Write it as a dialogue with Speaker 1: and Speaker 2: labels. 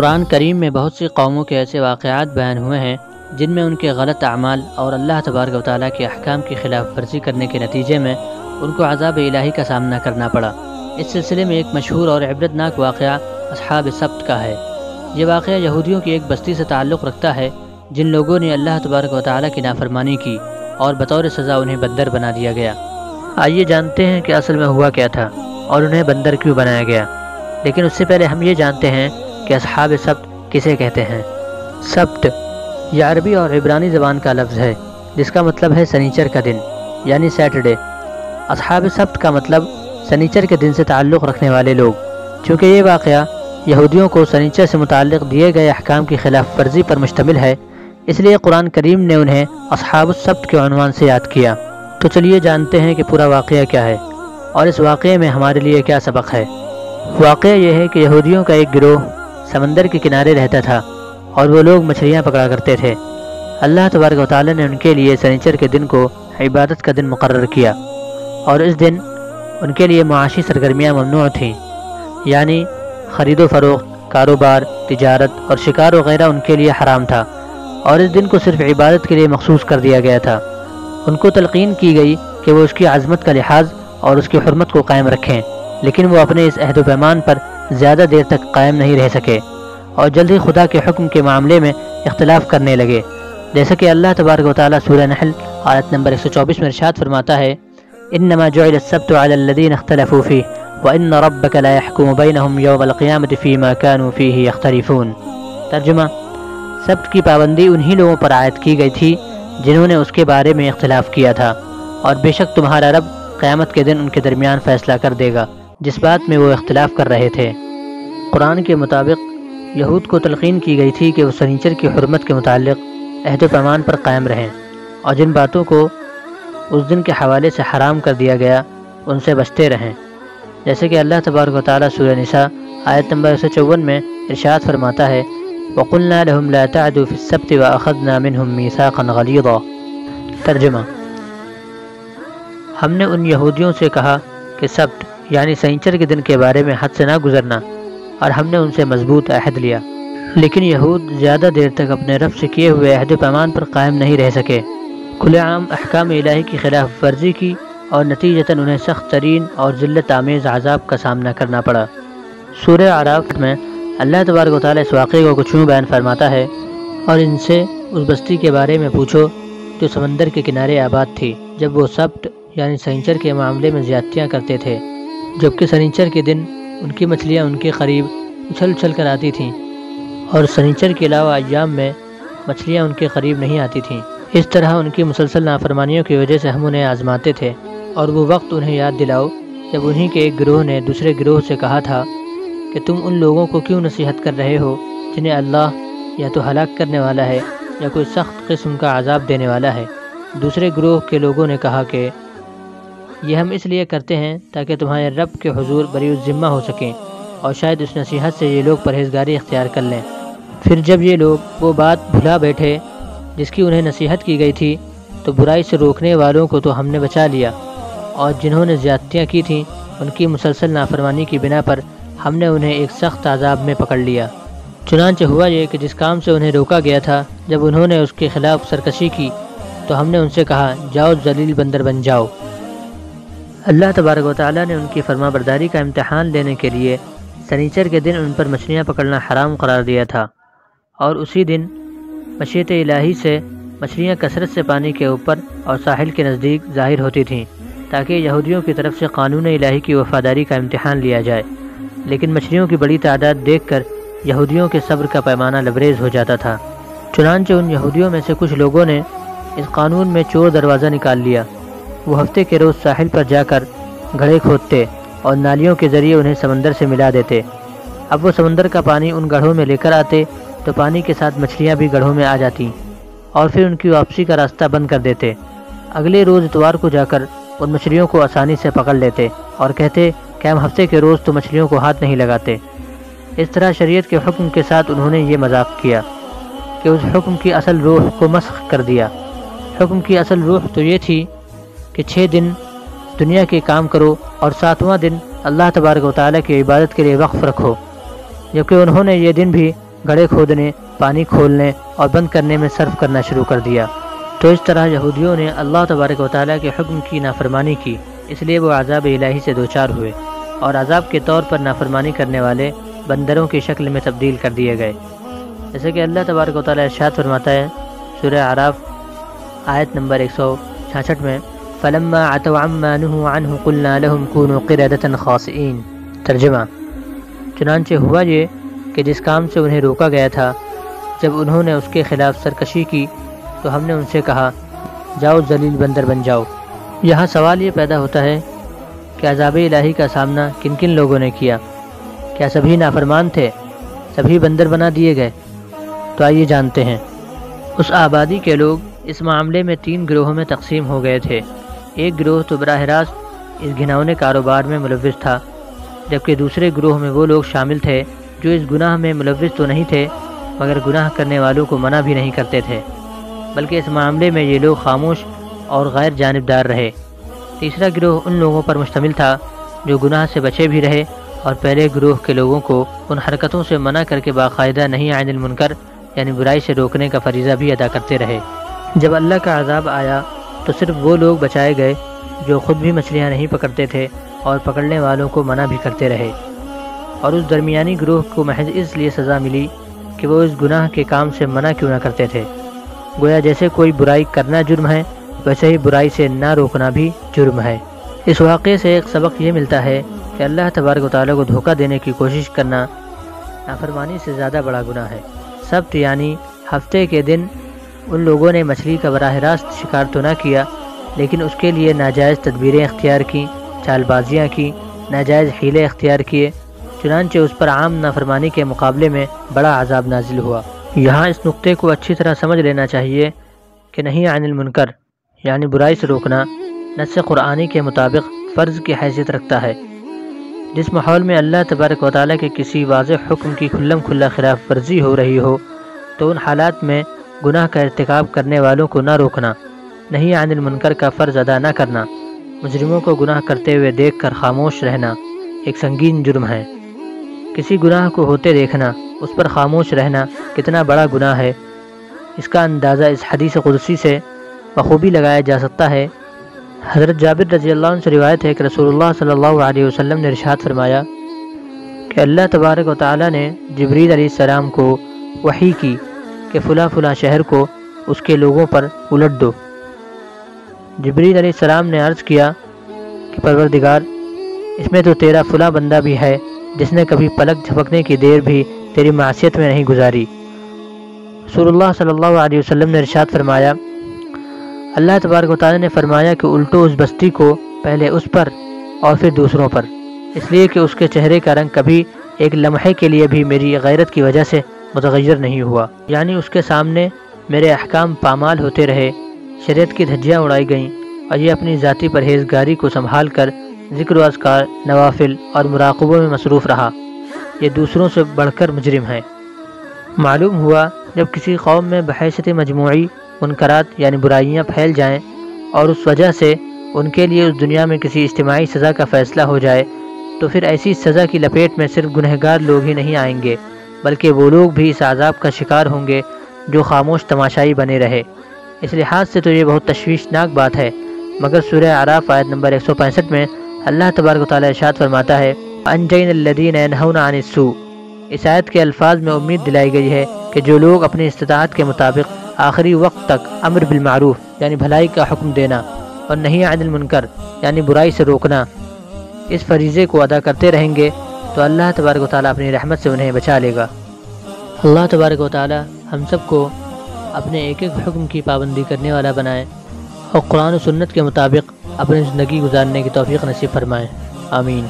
Speaker 1: قرآن کریم میں بہت سی قوموں کے ایسے واقعات بیان ہوئے ہیں جن میں ان کے غلط اعمال اور اللہ تبارک و تعالیٰ کے احکام کی خلاف ورزی کرنے کے نتیجے میں ان کو عذاب الہی کا سامنا کرنا پڑا۔ اس سلسلے میں ایک مشہور اور عبرتناک واقعہ اصحاب سبت کا ہے۔ یہ واقعہ یہودیوں کی ایک بستی سے تعلق رکھتا ہے جن لوگوں نے اللہ تبارک و تعالیٰ کی نافرمانی کی اور بطور سزا انہیں بندر بنا دیا گیا۔ آئیے جانتے ہیں کہ اصل میں ہوا کیا تھا اور انہیں بندر کیوں بنایا گیا، لیکن اس سے پہلے ہم یہ جانتے ہیں کہ اصحاب سبت کسے کہتے ہیں۔ سبت یہ عربی اور عبرانی زبان کا لفظ ہے جس کا مطلب ہے سنیچر کا دن، یعنی سیٹرڈے۔ اصحاب سبت کا مطلب سنیچر کے دن سے تعلق رکھنے والے لوگ۔ چونکہ یہ واقعہ یہودیوں کو سنیچر سے متعلق دیے گئے احکام کی خلاف ورزی پر مشتمل ہے، اس لیے قرآن کریم نے انہیں اصحاب السبت کے عنوان سے یاد کیا۔ تو چلیے جانتے ہیں کہ پورا واقعہ کیا ہے اور اس واقعے میں ہمارے لیے کیا سبق ہے۔ واقعہ یہ ہے کہ یہودیوں کا ایک گروہ سمندر کے کنارے رہتا تھا اور وہ لوگ مچھلیاں پکڑا کرتے تھے۔ اللہ تبارک و تعالیٰ نے ان کے لیے سنیچر کے دن کو عبادت کا دن مقرر کیا، اور اس دن ان کے لیے معاشی سرگرمیاں ممنوع تھیں، یعنی خرید و فروخت، کاروبار، تجارت اور شکار وغیرہ ان کے لیے حرام تھا، اور اس دن کو صرف عبادت کے لیے مخصوص کر دیا گیا تھا۔ ان کو تلقین کی گئی کہ وہ اس کی عظمت کا لحاظ اور اس کی حرمت کو قائم رکھیں، لیکن وہ اپنے اس عہد و پیمان پر زیادہ دیر تک قائم نہیں رہ سکے اور جلد ہی خدا کے حکم کے معاملے میں اختلاف کرنے لگے، جیسا کہ اللہ تبارک و تعالیٰ سورہ نحل آیت نمبر 124 میں ارشاد فرماتا ہے: انما جعل السبت على الذين اختلفوا فيه وان ربك لا يحكم بينهم يوم القيامة فيما كانوا فيه يختلفون۔ ترجمہ: سبت کی پابندی انہی لوگوں پر عائد کی گئی تھی جنہوں نے اس کے بارے میں اختلاف کیا تھا، اور بے شک تمہارا رب قیامت کے دن ان کے درمیان فیصلہ کر دے گا جس بات میں وہ اختلاف کر رہے تھے۔ قرآن کے مطابق یہود کو تلقین کی گئی تھی کہ وہ سنیچر کی حرمت کے متعلق عہد و پیمان پر قائم رہیں، اور جن باتوں کو اس دن کے حوالے سے حرام کر دیا گیا ان سے بچتے رہیں، جیسے کہ اللہ تبارک و تعالیٰ سورہ نساء آیت نمبر 154 میں ارشاد فرماتا ہے: وَقُلْنَا لَهُمْ لَا تَعْدُوا فِي السَّبْتِ وَأَخَذْنَا مِنْهُمْ مِيثَاقًا غَلِيظًا۔ ترجمہ: ہم نے ان یہودیوں سے کہا کہ سبت یعنی سنیچر کے دن کے بارے میں حد سے نہ گزرنا، اور ہم نے ان سے مضبوط عہد لیا، لیکن یہود زیادہ دیر تک اپنے رب سے کیے ہوئے عہد و پیمان پر قائم نہیں رہ سکے، کھلے عام احکام الہی کی خلاف ورزی کی، اور نتیجتاً انہیں سخت ترین اور ذلت آمیز عذاب کا سامنا کرنا پڑا۔ سورہ اعراف میں اللہ تبارک و تعالیٰ اس واقعے کو کچھ یوں بیان فرماتا ہے: اور ان سے اس بستی کے بارے میں پوچھو جو سمندر کے کنارے آباد تھی، جب وہ سبت یعنی سنیچر کے معاملے میں زیادتیاں کرتے تھے، جبکہ سنیچر کے دن ان کی مچھلیاں ان کے قریب اچھل اچھل کر آتی تھیں، اور سنیچر کے علاوہ ایام میں مچھلیاں ان کے قریب نہیں آتی تھیں۔ اس طرح ان کی مسلسل نافرمانیوں کی وجہ سے ہم انہیں آزماتے تھے، اور وہ وقت انہیں یاد دلاؤ جب انہی کے ایک گروہ نے دوسرے گروہ سے کہا تھا کہ تم ان لوگوں کو کیوں نصیحت کر رہے ہو جنہیں اللہ یا تو ہلاک کرنے والا ہے یا کوئی سخت قسم کا عذاب دینے والا ہے۔ دوسرے گروہ کے لوگوں نے کہا کہ یہ ہم اس لیے کرتے ہیں تاکہ تمہارے رب کے حضور بری الذمہ ہو سکیں، اور شاید اس نصیحت سے یہ لوگ پرہیزگاری اختیار کر لیں۔ پھر جب یہ لوگ وہ بات بھلا بیٹھے جس کی انہیں نصیحت کی گئی تھی، تو برائی سے روکنے والوں کو تو ہم نے بچا لیا، اور جنہوں نے زیادتیاں کی تھیں ان کی مسلسل نافرمانی کی بنا پر ہم نے انہیں ایک سخت عذاب میں پکڑ لیا۔ چنانچہ ہوا یہ کہ جس کام سے انہیں روکا گیا تھا، جب انہوں نے اس کے خلاف سرکشی کی تو ہم نے ان سے کہا جاؤ ذلیل بندر بن جاؤ۔ اللہ تبارک و تعالیٰ نے ان کی فرما برداری کا امتحان لینے کے لیے سنیچر کے دن ان پر مچھلیاں پکڑنا حرام قرار دیا تھا، اور اسی دن مشیت الہی سے مچھلیاں کثرت سے پانی کے اوپر اور ساحل کے نزدیک ظاہر ہوتی تھیں تاکہ یہودیوں کی طرف سے قانون الہی کی وفاداری کا امتحان لیا جائے، لیکن مچھلیوں کی بڑی تعداد دیکھ کر یہودیوں کے صبر کا پیمانہ لبریز ہو جاتا تھا۔ چنانچہ ان یہودیوں میں سے کچھ لوگوں نے اس قانون میں چور دروازہ نکال لیا۔ وہ ہفتے کے روز ساحل پر جا کر گڑھے کھودتے اور نالیوں کے ذریعے انہیں سمندر سے ملا دیتے۔ اب وہ سمندر کا پانی ان گڑھوں میں لے کر آتے تو پانی کے ساتھ مچھلیاں بھی گڑھوں میں آ جاتیں، اور پھر ان کی واپسی کا راستہ بند کر دیتے۔ اگلے روز اتوار کو جا کر ان مچھلیوں کو آسانی سے پکڑ لیتے اور کہتے کہ ہم ہفتے کے روز تو مچھلیوں کو ہاتھ نہیں لگاتے۔ اس طرح شریعت کے حکم کے ساتھ انہوں نے یہ مذاق کیا کہ اس حکم کی اصل روح کو مسخ کر دیا۔ حکم کی اصل روح تو یہ تھی کہ 6 دن دنیا کے کام کرو اور 7واں دن اللہ تبارک و تعالیٰ کی عبادت کے لیے وقف رکھو، جبکہ انہوں نے یہ دن بھی گڑھے کھودنے، پانی کھولنے اور بند کرنے میں صرف کرنا شروع کر دیا۔ تو اس طرح یہودیوں نے اللہ تبارک و تعالیٰ کے حکم کی نافرمانی کی، اس لیے وہ عذاب الہی سے دوچار ہوئے اور عذاب کے طور پر نافرمانی کرنے والے بندروں کی شکل میں تبدیل کر دیے گئے۔ جیسے کہ اللہ تبارک و تعالیٰ ارشاد فرماتا ہے سورہ اعراف آیت نمبر 166 میں، فَلَمَّا عَتَوْا عَمَّا نُهُوا عَنْهُ قُلْنَا لَهُمْ كُونُوا قِرَدَةً خَاسِئِينَ۔ ترجمہ: چنانچہ ہوا یہ کہ جس کام سے انہیں روکا گیا تھا، جب انہوں نے اس کے خلاف سرکشی کی تو ہم نے ان سے کہا جاؤ ذلیل بندر بن جاؤ۔ یہاں سوال یہ پیدا ہوتا ہے کہ عذاب الہی کا سامنا کن کن لوگوں نے کیا؟ کیا سبھی نافرمان تھے؟ سبھی بندر بنا دیے گئے؟ تو آئیے جانتے ہیں۔ اس آبادی کے لوگ اس معاملے میں 3 گروہوں میں تقسیم ہو گئے تھے۔ ایک گروہ تو براہ راست اس گھناؤنے کاروبار میں ملوث تھا، جبکہ دوسرے گروہ میں وہ لوگ شامل تھے جو اس گناہ میں ملوث تو نہیں تھے مگر گناہ کرنے والوں کو منع بھی نہیں کرتے تھے، بلکہ اس معاملے میں یہ لوگ خاموش اور غیر جانبدار رہے۔ تیسرا گروہ ان لوگوں پر مشتمل تھا جو گناہ سے بچے بھی رہے اور پہلے گروہ کے لوگوں کو ان حرکتوں سے منع کر کے باقاعدہ نہی عن المنکر یعنی برائی سے روکنے کا فریضہ بھی ادا کرتے رہے۔ جب اللہ کا عذاب آیا تو صرف وہ لوگ بچائے گئے جو خود بھی مچھلیاں نہیں پکڑتے تھے اور پکڑنے والوں کو منع بھی کرتے رہے، اور اس درمیانی گروہ کو محض اس لیے سزا ملی کہ وہ اس گناہ کے کام سے منع کیوں نہ کرتے تھے۔ گویا جیسے کوئی برائی کرنا جرم ہے، ویسے ہی برائی سے نہ روکنا بھی جرم ہے۔ اس واقعے سے ایک سبق یہ ملتا ہے کہ اللہ تبارک و تعالیٰ کو دھوکہ دینے کی کوشش کرنا نافرمانی سے زیادہ بڑا گناہ ہے۔ سبت یعنی ہفتے کے دن ان لوگوں نے مچھلی کا براہ راست شکار تو نہ کیا، لیکن اس کے لیے ناجائز تدبیریں اختیار کیں، چال بازیاں کی، ناجائز حیلے اختیار کیے، چنانچہ اس پر عام نافرمانی کے مقابلے میں بڑا عذاب نازل ہوا۔ یہاں اس نقطے کو اچھی طرح سمجھ لینا چاہیے کہ نہی عن المنکر یعنی برائی سے روکنا نص قرآنی کے مطابق فرض کی حیثیت رکھتا ہے۔ جس ماحول میں اللہ تبارک و تعالیٰ کے کسی واضح حکم کی کھلم کھلا خلاف ورزی ہو رہی ہو تو ان حالات میں گناہ کا ارتکاب کرنے والوں کو نہ روکنا، نہی عن المنکر کا فرض ادا نہ کرنا، مجرموں کو گناہ کرتے ہوئے دیکھ کر خاموش رہنا ایک سنگین جرم ہے۔ کسی گناہ کو ہوتے دیکھنا، اس پر خاموش رہنا کتنا بڑا گناہ ہے، اس کا اندازہ اس حدیث قدسی سے بخوبی لگایا جا سکتا ہے۔ حضرت جابر رضی اللہ عنہ سے روایت ہے کہ رسول اللہ صلی اللہ علیہ وسلم نے ارشاد فرمایا کہ اللہ تبارک و تعالیٰ نے جبریل علیہ السلام کو وحی کی کہ فلاں فلاں شہر کو اس کے لوگوں پر الٹ دو۔ جبریل علیہ السلام نے عرض کیا کہ پروردگار، اس میں تو تیرا فلاں بندہ بھی ہے جس نے کبھی پلک جھپکنے کی دیر بھی تیری معصیت میں نہیں گزاری۔ رسول اللہ صلی اللہ علیہ وسلم نے ارشاد فرمایا، اللہ تبارک و تعالیٰ نے فرمایا کہ الٹو اس بستی کو، پہلے اس پر اور پھر دوسروں پر، اس لیے کہ اس کے چہرے کا رنگ کبھی ایک لمحے کے لیے بھی میری غیرت کی وجہ سے متغیر نہیں ہوا، یعنی اس کے سامنے میرے احکام پامال ہوتے رہے، شریعت کی دھجیاں اڑائی گئیں اور یہ اپنی ذاتی پرہیزگاری کو سنبھال کر ذکر و اذکار، نوافل اور مراقبوں میں مصروف رہا۔ یہ دوسروں سے بڑھ کر مجرم ہے۔ معلوم ہوا جب کسی قوم میں بحیثیت مجموعی منکرات یعنی برائیاں پھیل جائیں اور اس وجہ سے ان کے لیے اس دنیا میں کسی اجتماعی سزا کا فیصلہ ہو جائے تو پھر ایسی سزا کی لپیٹ میں صرف گنہگار لوگ ہی نہیں آئیں گے بلکہ وہ لوگ بھی اس عذاب کا شکار ہوں گے جو خاموش تماشائی بنے رہے۔ اس لحاظ سے تو یہ بہت تشویشناک بات ہے، مگر سورہ اعراف آیت نمبر 165 میں اللہ تبارک و تعالیٰ ارشاد فرماتا ہے انجینا الذین ینہون عن السوء۔ اس آیت کے الفاظ میں امید دلائی گئی ہے کہ جو لوگ اپنی استطاعت کے مطابق آخری وقت تک امر بالمعروف یعنی بھلائی کا حکم دینا اور نہی عن المنکر یعنی برائی سے روکنا اس فریضے کو ادا کرتے رہیں گے تو اللہ تبارک و تعالیٰ اپنی رحمت سے انہیں بچا لے گا۔ اللہ تبارک و تعالیٰ ہم سب کو اپنے ایک ایک حکم کی پابندی کرنے والا بنائے اور قرآن و سنت کے مطابق اپنی زندگی گزارنے کی توفیق نصیب فرمائے، آمین۔